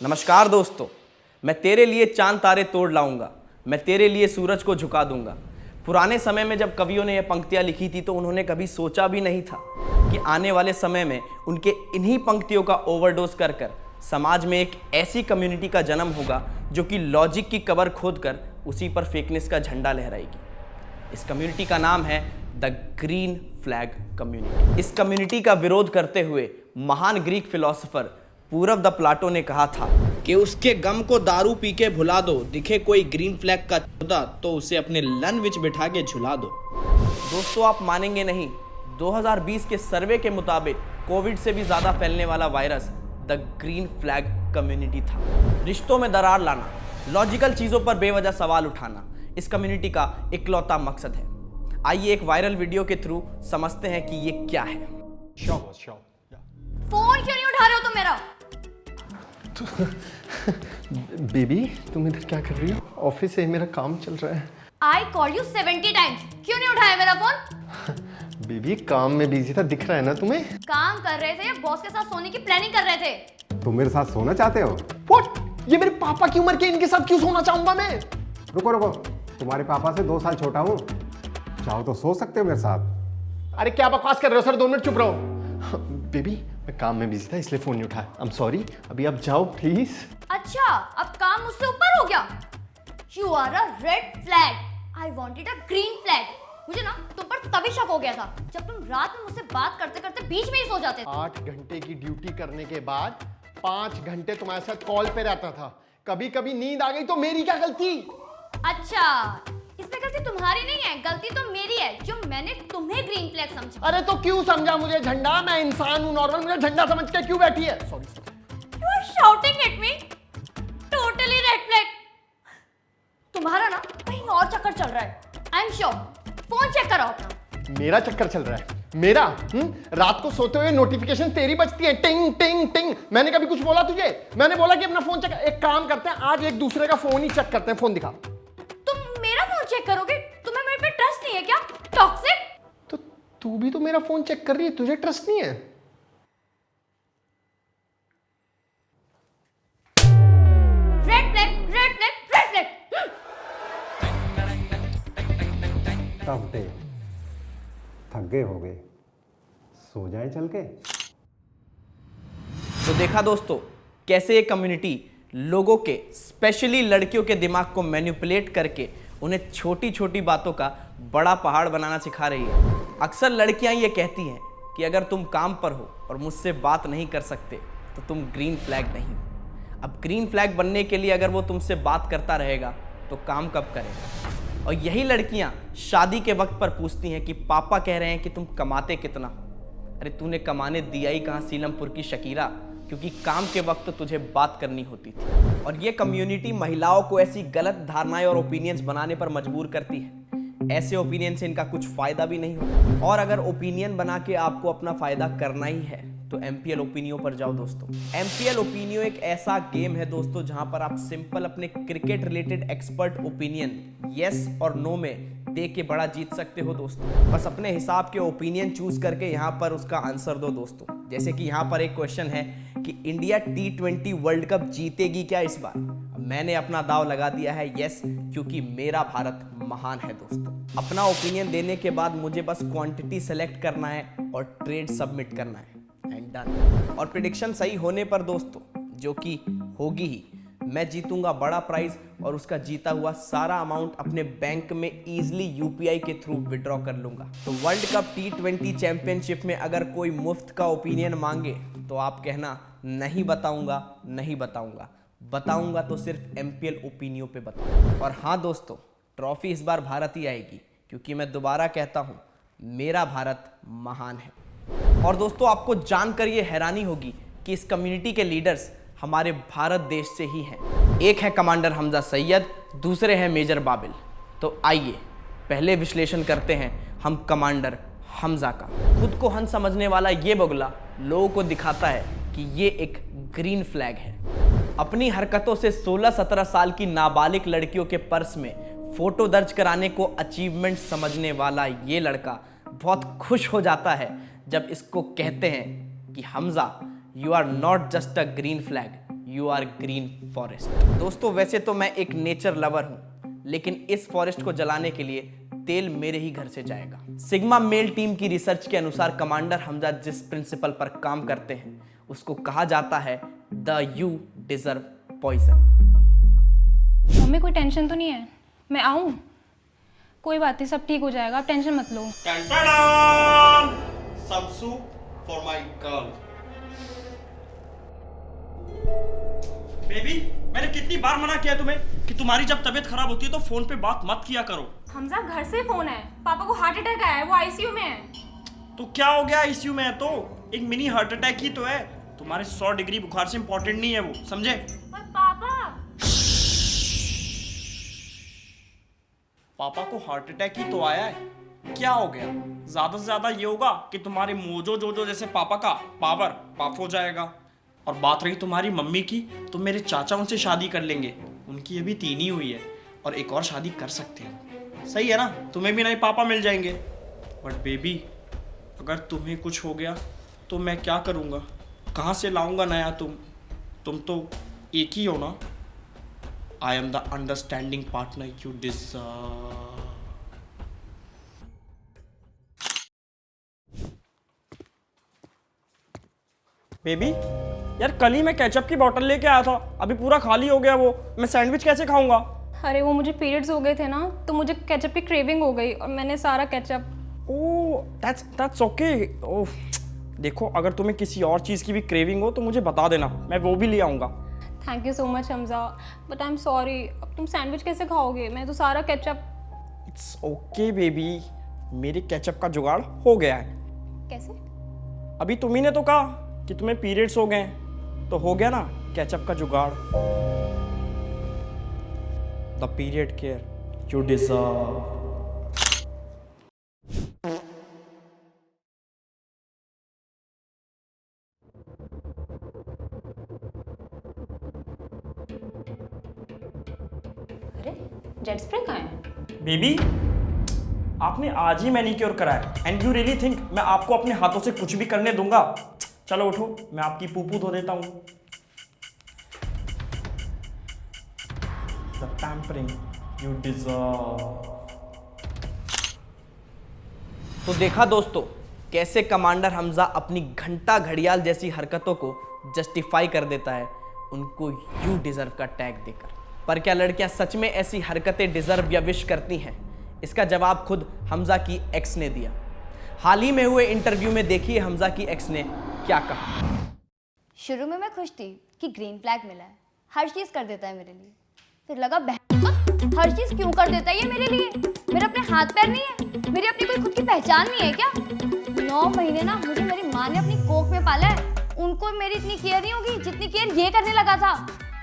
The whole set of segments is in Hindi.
नमस्कार दोस्तों, मैं तेरे लिए चांद तारे तोड़ लाऊंगा, मैं तेरे लिए सूरज को झुका दूंगा। पुराने समय में जब कवियों ने यह पंक्तियां लिखी थी तो उन्होंने कभी सोचा भी नहीं था कि आने वाले समय में उनके इन्हीं पंक्तियों का ओवरडोज कर कर समाज में एक ऐसी कम्युनिटी का जन्म होगा जो कि लॉजिक की कबर खोद कर उसी पर फेकनेस का झंडा लहराएगी। इस कम्युनिटी का नाम है द ग्रीन फ्लैग कम्युनिटी। इस कम्युनिटी का विरोध करते हुए महान Greek philosopher Purav the Plato ने कहा था कि उसके गम को दारू पी के भुला दो, दिखे कोई ग्रीन फ्लैग का चौदा तो उसे अपने लन विच बिठा के झुला दो। दोस्तों, आप मानेंगे नहीं, 2020 के सर्वे के मुताबिक कोविड से भी ज्यादा फैलने वाला virus the green flag community था। रिश्तों में दरार लाना, लॉजिकल चीजों पर बेवजह सवाल उठाना इस कम्युनिटी का इकलौता मकसद है। आइए एक वायरल वीडियो के थ्रू समझते हैं कि ये क्या है। फोन क्यों नहीं उठा रहे हो तुम मेरा? बेबी, तुम इधर क्या कर रही हो? ऑफिस से मेरा काम चल रहा है। I called you 70 times. क्यों नहीं उठाया मेरा फोन? बेबी, काम में बिजी था, दिख रहा है ना तुम्हें? काम कर रहे थे या बॉस के साथ सोने की प्लानिंग कर रहे थे? तुम मेरे साथ सोना चाहते हो? What? ये मेरे पापा की उम्र के, इनके साथ क्यों सोना चाहूंगा मैं? रुको रुको, तुम्हारे पापा से 2 साल छोटा हूँ, चाहो तो सो सकते हो मेरे साथ। अरे क्या बकवास कर रहे हो सर, 2 मिनट चुप रहो। बेबी, मैं काम में बिजी था इसलिए फोन नहीं उठाया। आई एम सॉरी, अभी आप जाओ प्लीज। अच्छा, अब काम मुझसे ऊपर हो गया। You are a red flag. I wanted a green flag. मुझे ना तुम पर तभी शक हो गया था जब तुम रात में मुझसे बात करते करते बीच में ही सो जाते थे। 8 घंटे की ड्यूटी करने के बाद 5 घंटे तुम्हारे साथ कॉल पे रहता था। कभी कभी नींद आ गई तो मेरी क्या गलती? अच्छा, इसमें गलती तुम्हारी नहीं है, गलती तो मेरी है जो मैंने तुम्हें ग्रीन फ्लैग समझा। अरे तो क्यों समझा मुझे झंडा? मैं इंसान हूँ नॉर्मल, मुझे झंडा समझ के क्यों बैठी है? Sorry. You are shouting at me. Totally red flag. तुम्हारा ना कहीं और चक्कर चल रहा है। I am sure. Phone check करो अपना। मेरा चक्कर चल रहा है? मेरा? रात को सोते हुए नोटिफिकेशन तेरी बजती है, टिंग टिंग टिंग। मैंने कभी कुछ बोला तुझे? मैंने बोला कि अपना फोन चेक। एक काम करते हैं, आज एक दूसरे का फोन ही चेक करते हैं। फोन दिखा। तुम मेरा फोन चेक करोगे? तुम्हें मेरे पे ट्रस्ट नहीं है क्या? टॉक्सिक। तो तू भी तो मेरा फोन चेक कर रही है, तुझे ट्रस्ट नहीं है? Red flag, red flag, red flag. Tough day, थक गए होगे, सो जाए चल के। तो देखा दोस्तों, कैसे ये कम्युनिटी लोगों के, स्पेशली लड़कियों के दिमाग को मैनिपुलेट करके उन्हें छोटी छोटी बातों का बड़ा पहाड़ बनाना सिखा रही है। अक्सर लड़कियां ये कहती हैं कि अगर तुम काम पर हो और मुझसे बात नहीं कर सकते तो तुम ग्रीन फ्लैग नहीं हो। अब ग्रीन फ्लैग बनने के लिए अगर वो तुमसे बात करता रहेगा तो काम कब करेगा? और यही लड़कियां शादी के वक्त पर पूछती हैं कि पापा कह रहे हैं कि तुम कमाते कितना हो। अरे तूने कमाने दिया ही कहाँ सीलमपुर की शकीरा, क्योंकि काम के वक्त तुझे बात करनी होती थी। और ये कम्युनिटी महिलाओं को ऐसी गलत धारणाएं और ओपिनियंस बनाने पर मजबूर करती है। ऐसे ओपिनियन से इनका कुछ फायदा भी नहीं होता। और अगर ओपिनियन बना के आपको अपना फायदा करना ही है तो MPL ओपिनियो पर जाओ दोस्तों। MPL ओपिनियो एक ऐसा गेम है दोस्तों जहां पर आप सिंपल अपने cricket related expert opinion yes और नो में दे के बड़ा जीत सकते हो दोस्तों। बस अपने हिसाब के ओपिनियन चूज करके यहाँ पर उसका आंसर दो दोस्तों। जैसे कि यहाँ पर एक क्वेश्चन है कि इंडिया T20 वर्ल्ड कप जीतेगी क्या इस बार? मैंने अपना दाव लगा दिया है यस, क्योंकि मेरा भारत महान है दोस्तों। अपना ओपिनियन देने के बाद मुझे बस क्वांटिटी सेलेक्ट करना है और ट्रेड सबमिट करना है एंड डन। और प्रेडिक्शन सही होने पर दोस्तों, जो कि होगी ही, मैं जीतूंगा बड़ा प्राइज और उसका जीता हुआ सारा अमाउंट अपने बैंक में इजीली UPI के थ्रू विड्रॉ कर लूंगा। तो वर्ल्ड कप T20 चैंपियनशिप में अगर कोई मुफ्त का ओपिनियन मांगे तो आप कहना नहीं बताऊंगा, नहीं बताऊंगा, बताऊंगा तो सिर्फ MPL ओपिनियो पे बताऊंगा। और हाँ दोस्तों, ट्रॉफी इस बार भारत ही आएगी, क्योंकि मैं दोबारा कहता हूँ मेरा भारत महान है। और दोस्तों, आपको जानकर ये हैरानी होगी कि इस कम्युनिटी के लीडर्स हमारे भारत देश से ही हैं। एक है कमांडर हमजा सैयद, दूसरे हैं मेजर बाबिल। तो आइए पहले विश्लेषण करते हैं हम कमांडर हमजा का। खुद को हन समझने वाला ये बगुला लोगों को दिखाता है कि ये एक ग्रीन फ्लैग है। अपनी हरकतों से 16-17 साल की नाबालिग लड़कियों के पर्स में फोटो दर्ज कराने को अचीवमेंट समझने वाला ये लड़का बहुत खुश हो जाता है जब इसको कहते हैं कि Hamza, you are not just a green flag, you are green forest. दोस्तों वैसे तो मैं एक नेचर लवर हूं, लेकिन इस फॉरेस्ट को जलाने के लिए तेल मेरे ही घर से जाएगा। सिग्मा मेल टीम की रिसर्च के अनुसार कमांडर हमजा जिस प्रिंसिपल पर काम करते हैं उसको कहा जाता है the you deserve poison. Mummy कोई टेंशन तो नहीं है? मैं आऊँ? कोई बात नहीं, सब ठीक हो जाएगा, आप टेंशन मत लो। Some soup for my girl. Baby, मैंने कितनी बार मना किया तुम्हें कि तुम्हारी जब तबीयत खराब होती है तो फोन पे बात मत किया करो। हमजा घर से फोन है, पापा को हार्ट अटैक आया है, वो आईसीयू में है। तो क्या हो गया, आईसीयू में है तो एक मिनी हार्ट अटैक ही तो है। तुम्हारे 100 डिग्री बुखार से इंपॉर्टेंट नहीं है वो, समझे? पर पापा पापा को हार्ट अटैक ही तो आया है, क्या हो गया? ज्यादा से ज्यादा ये होगा कि तुम्हारे मोजो जोजो जैसे पापा का पावर पाप हो जाएगा। और बात रही तुम्हारी मम्मी की, तो मेरे चाचा उनसे शादी कर लेंगे, उनकी अभी 3 ही हुई है और एक और शादी कर सकते हैं। सही है ना? तुम्हें भी नए पापा मिल जाएंगे। बट बेबी, अगर तुम्हें कुछ हो गया तो मैं क्या करूँगा? कहाँ से लाऊंगा नया? तुम तो एक ही हो ना। I am the understanding partner you deserve. Baby यार, कल ही मैं केचप की बोतल लेके आया था, अभी पूरा खाली हो गया वो। मैं सैंडविच कैसे खाऊंगा? अरे वो मुझे पीरियड्स हो गए थे ना, तो मुझे केचप की क्रेविंग हो गई और मैंने सारा ketchup. Oh that's okay. Oh देखो, अगर तुम्हें किसी और चीज़ की भी क्रेविंग हो तो मुझे बता देना, मैं वो भी ले आऊँगा। Thank you so much Hamza, but I am sorry, अब तुम सैंडविच कैसे खाओगे? मैं तो सारा केचप। इट्स ओके बेबी, मेरे केचप का जुगाड़ हो गया है। कैसे? अभी तुम्ही ने तो कहा कि तुम्हें पीरियड्स हो गए हैं, तो हो गया ना केचप का जुगाड़। The period care you deserve. अरे जेट स्प्रे कहाँ है? बेबी, आपने आज ही मैनिक्योर कराया एंड यू रियली थिंक मैं आपको अपने हाथों से कुछ भी करने दूंगा? चलो उठो, मैं आपकी पूपू धो देता हूँ। The pampering you deserve. तो देखा दोस्तों, कैसे कमांडर हमजा अपनी घंटा घड़ियाल जैसी हरकतों को जस्टिफाई कर देता है उनको यू डिजर्व का टैग देकर। पर क्या लड़कियां सच में ऐसी हरकतें डिजर्व या विश करती हैं? इसका जवाब खुद हमजा की एक्स ने दिया। हाल ही में हुए इंटरव्यू में देखिए हमजा की एक्स ने क्या कहा। शुरू में मैं खुश थी कि ग्रीन फ्लैग मिला है, हर चीज कर देता है मेरे लिए। फिर लगा हर चीज क्यों कर देता है ये मेरे लिए? मेरे अपने हाथ पैर नहीं है? मेरी अपनी कोई खुद की पहचान नहीं है क्या? 9 महीने ना मुझे मेरी माँ ने अपनी कोख में पाला है, उनको मेरी इतनी केयर नहीं होगी जितनी केयर ये करने लगा था।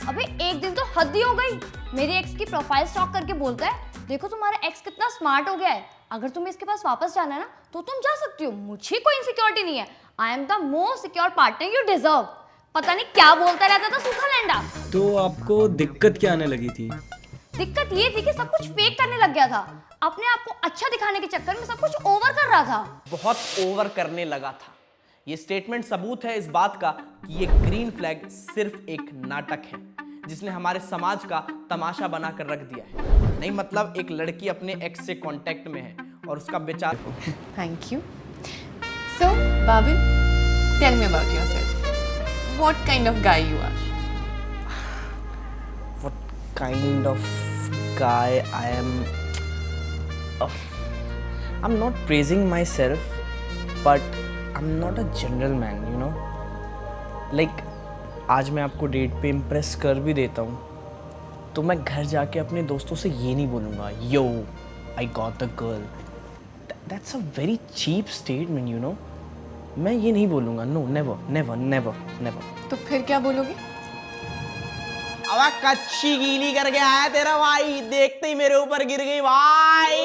अबे एक दिन तो हद ही हो गई। मेरी एक्स की प्रोफाइल स्टॉक करके बोलता है, देखो तुम्हारा एक्स कितना स्मार्ट हो गया है, अगर तुम्हें इसके पास वापस जाना है ना तो तुम जा सकती हो, मुझे कोई इनसिक्योरिटी नहीं है। I am the most secure partner you deserve. पता नहीं क्या बोलता रहता था सूखा लैंडा। तो आपको दिक्कत क्या आने लगी थी? दिक्कत ये थी कि सब कुछ फेक करने लग गया था, अपने आप को अच्छा दिखाने के चक्कर में सब कुछ ओवर कर रहा था। बहुत ओवर करने लगा था। ये स्टेटमेंट सबूत है इस बात का कि ये ग्रीन फ्लैग सिर्फ एक नाटक है जिसने हमारे समाज का तमाशा बनाकर रख दिया है। नहीं मतलब एक लड़की अपने एक्स से कांटेक्ट में है और उसका बेचार। Thank you. So, Babil, tell me about yourself. What kind of guy you are? What kind of guy I am? I'm not praising myself, but I'm not a general man, you know. Like आज मैं आपको डेट पे इम्प्रेस कर भी देता हूँ तो मैं घर जाके अपने दोस्तों से ये नहीं बोलूँगा yo I got the girl. That's a very cheap statement, you know. मैं ये नहीं बोलूँगा, no, never never never never. तो फिर क्या बोलोगे? अब कच्ची गीली करके आया तेरा भाई, देखते ही मेरे ऊपर गिर गई भाई।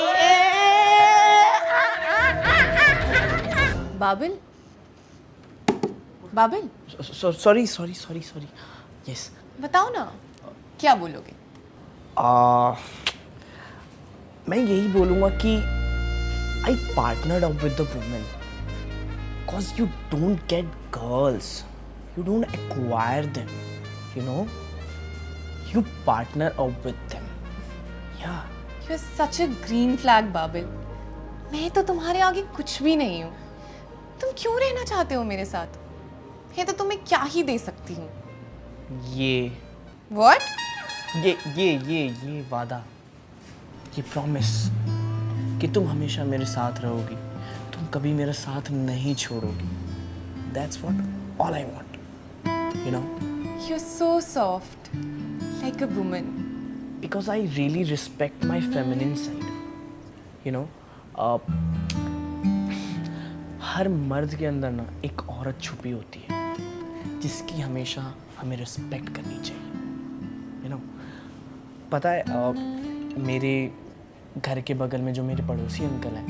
Babil, Babil, sorry yes. बताओ ना क्या बोलोगे? मैं यही बोलूँगा कि I partnered up with the women because you don't get girls, you don't acquire them, you know, you partner up with them. Yeah. You're such a green flag, Babil. मैं तो तुम्हारे आगे कुछ भी नहीं हूँ। तुम क्यों रहना चाहते हो मेरे साथ? मैं तो तुम्हें क्या ही दे सकती हूँ। ये What? ये वादा, ये प्रॉमिस कि तुम हमेशा मेरे साथ रहोगी, तुम कभी मेरा साथ नहीं छोड़ोगी। That's what all I want, you know. You're so soft, like a woman. Because I really respect my feminine side, you know. हर मर्द के अंदर ना एक औरत छुपी होती है जिसकी हमेशा हमें रिस्पेक्ट करनी चाहिए, you know. पता है मेरे घर के बगल में जो मेरे पड़ोसी अंकल हैं,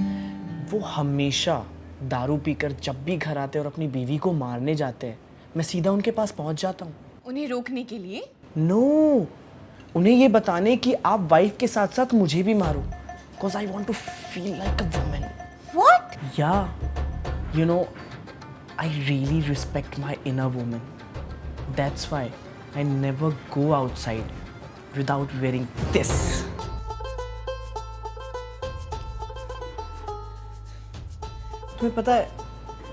वो हमेशा दारू पीकर जब भी घर आते हैं और अपनी बीवी को मारने जाते हैं, मैं सीधा उनके पास पहुंच जाता हूँ। उन्हें रोकने के लिए? नो, उन्हें ये बताने कि आप वाइफ के साथ साथ मुझे भी मारो, because I want to feel like a woman. What? Yeah, you know, I really respect my inner woman. That's why I never go outside without wearing this. तुम्हें पता है,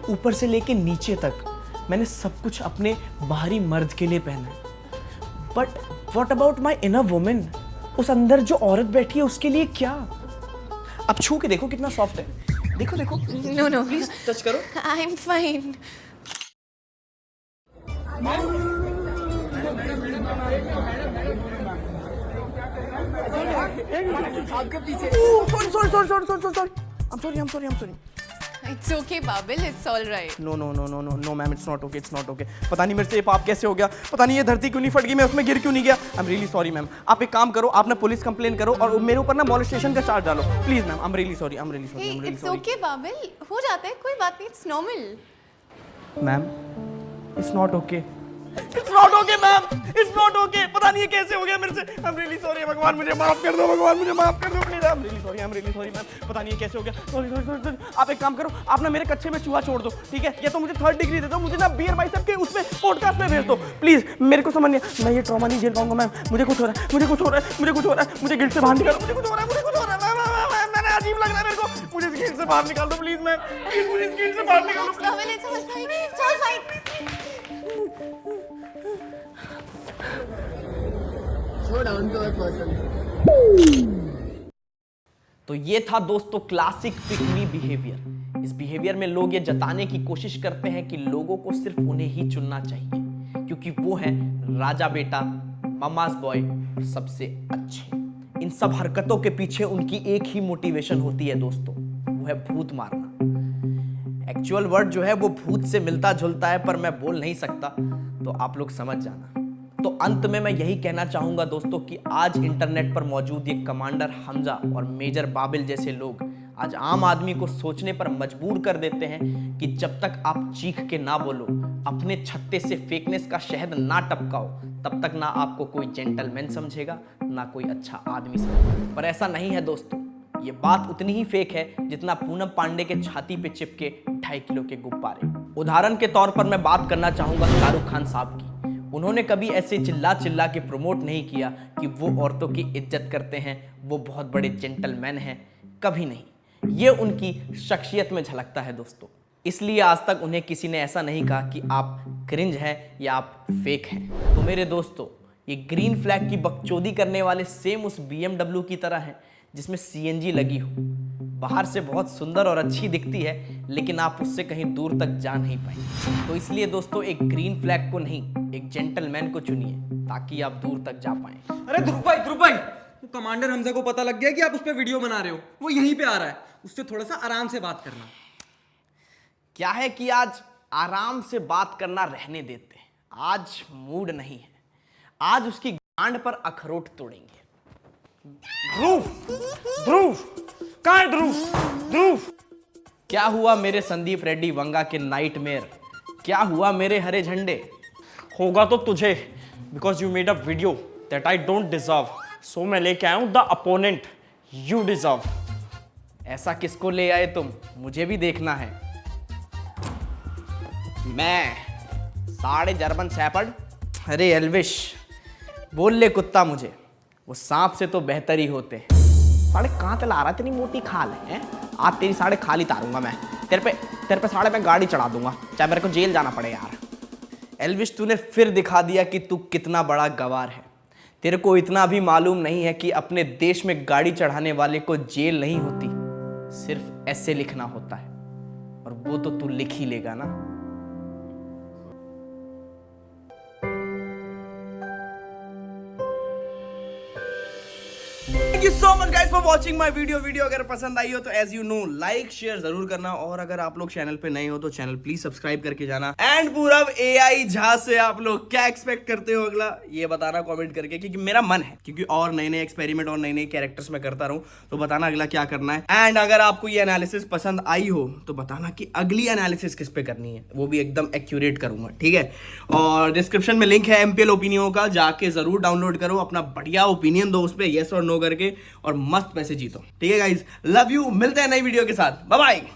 ऊपर से लेके नीचे तक मैंने सब कुछ अपने बाहरी मर्द के लिए पहना है, but what about my inner women? उस अंदर जो औरत बैठी है उसके लिए क्या? अब छू के देखो कितना सॉफ्ट है, देखो देखो। No, no. प्लीज टच करो। I'm fine. I'm sorry. It's okay, Babil. It's all right. No, ma'am, it's not okay. पता नहीं मेरे से ये पाप कैसे हो गया, पता नहीं ये धरती क्यों नहीं फट गई, मैं उसमें गिर क्यों नहीं गया। I'm really sorry ma'am. आप एक काम करो, आप ना पुलिस कंप्लेन करो और मेरे ऊपर ना मॉलेस्टेशन का चार्ज डालो, please ma'am. I'm really sorry. Hey, it's okay, Babil. हो जाता है, कोई बात नहीं। It's normal. Ma'am, it's not okay. Ma'am, it's not okay. पता नहीं ये कैसे हो गया मेरे से। I'm really sorry, भगवान मुझे माफ कर दो, please. I'm really sorry ma'am, पता नहीं ये कैसे हो गया। सॉरी। आप एक काम करो, आप ना मेरे कच्चे में चूहा छोड़ दो, ठीक है? या तो मुझे 3rd डिग्री दे दो, मुझे ना बीयर भाई साहब के उसमें पॉडकास्ट में भेज दो, प्लीज। मेरे को समझ नहीं, मैं ये ट्रॉमा नहीं झेल पाऊंगा मैम। मुझे कुछ हो रहा है, मुझे गिल्ट से बाहर निकालो, मुझे कुछ हो रहा है। मैंने अजीब लग रहा है मेरे को, मुझे इस गिल्ट से बाहर निकाल दो प्लीज मैम, प्लीज मुझे इस गिल्ट से बाहर निकालो। Babil, it's all fine. It's all fine. तो ये था दोस्तों क्लासिक पिक मी बिहेवियर। इस बिहेवियर में लोग ये जताने की कोशिश करते हैं कि लोगों को सिर्फ उन्हें ही चुनना चाहिए क्योंकि वो है राजा बेटा, ममास बॉय और सबसे अच्छे। इन सब हरकतों के पीछे उनकी एक ही मोटिवेशन होती है दोस्तों, वो है भूत मारना। एक्चुअल वर्ड जो है वो भूत से मिलता जुलता है, पर मैं बोल नहीं सकता, तो आप लोग समझ जाना। तो अंत में मैं यही कहना चाहूंगा दोस्तों कि आज इंटरनेट पर मौजूद ये कमांडर हमजा और मेजर बाबिल जैसे लोग आज आम आदमी को सोचने पर मजबूर कर देते हैं कि जब तक आप चीख के ना बोलो, अपने छत्ते से फेकनेस का शहद ना टपकाओ, तब तक ना आपको कोई जेंटलमैन समझेगा, ना कोई अच्छा आदमी समझेगा। पर ऐसा नहीं है दोस्तों, ये बात उतनी ही फेक है जितना पूनम पांडे के छाती पे चिपके 2.5 किलो के गुब्बारे। उदाहरण के तौर पर मैं बात करना चाहूंगा शाहरुख खान साहब की। उन्होंने कभी ऐसे चिल्ला के प्रमोट नहीं किया कि वो औरतों की इज्जत करते हैं, वो बहुत बड़े जेंटलमैन हैं, कभी नहीं। ये उनकी शख्सियत में झलकता है दोस्तों। इसलिए आज तक उन्हें किसी ने ऐसा नहीं कहा कि आप क्रिंज हैं या आप फेक हैं। तो मेरे दोस्तों, ये ग्रीन फ्लैग की बकचोदी करने वाले सेम उस BMW की तरह हैं जिसमें CNG लगी हो। बाहर से बहुत सुंदर और अच्छी दिखती है, लेकिन आप उससे कहीं दूर तक जा नहीं पाएंगे। तो इसलिए दोस्तों, एक ग्रीन फ्लैग को नहीं, एक जेंटलमैन को चुनिए ताकि आप दूर तक जा पाएं। अरे ध्रुव भाई, वो कमांडर हमजा को पता लग गया कि आप उस पर वीडियो बना रहे हो, वो यहीं पे आ रहा है, उससे थोड़ा सा आराम से बात करना। क्या है कि आज आराम से बात करना रहने देते हैं, आज मूड नहीं है, आज उसकी गांड पर अखरोट तोड़ेंगे। ध्रुव, कहाँ है ध्रुव? क्या हुआ मेरे संदीप रेड्डी वंगा के नाइटमेयर? क्या हुआ मेरे हरे झंडे? होगा तो तुझे, because you made a video that I don't deserve, so मैं लेके आया हूं द अपोनेंट यू डिजर्व। ऐसा किसको ले आए तुम? मुझे भी देखना है। मैं साढ़े जर्मन शैपर्ड अरे एल्विश, बोल ले कुत्ता मुझे, वो सांप से तो बेहतर ही होते। साढ़े कहाँ तला रहा है तेरी मोटी खाल है? आज तेरी साढ़े खाल ही तारूंगा मैं। तेरे पे साढ़े मैं गाड़ी चढ़ा दूंगा, चाहे मेरे को जेल जाना पड़े यार। एल्विश, तूने फिर दिखा दिया कि तू कितना बड़ा गवार है। तेरे को इतना भी मालूम नहीं है कि अपने देश में गाड़ी चढ़ाने वाले को जेल नहीं होती, सिर्फ ऐसे लिखना होता है, और वो तो तू लिख ही लेगा ना। Thank you so much guys for watching my video अगर पसंद आई हो तो as you know like share जरूर करना, और अगर आप लोग चैनल पे नए हो तो चैनल प्लीज सब्सक्राइब करके जाना। एंड पूरब AI झा से आप लोग क्या एक्सपेक्ट करते हो अगला, ये बताना कमेंट करके, क्योंकि मेरा मन है क्योंकि और नए नए एक्सपेरिमेंट और नए नए कैरेक्टर्स में करता रहूं, तो बताना अगला क्या करना है। एंड अगर आपको ये एनालिसिस पसंद आई हो तो बताना कि अगली एनालिसिस किस पे करनी है, वो भी एकदम एक्यूरेट करूंगा, ठीक है। और डिस्क्रिप्शन में लिंक है MPL ओपिनियन का, जाके जरूर डाउनलोड करो, अपना बढ़िया ओपिनियन दो उस पर यस और नो करके, और मस्त पैसे जीतो, ठीक है गाइज। लव यू, मिलते हैं नई वीडियो के साथ, बाय बाय।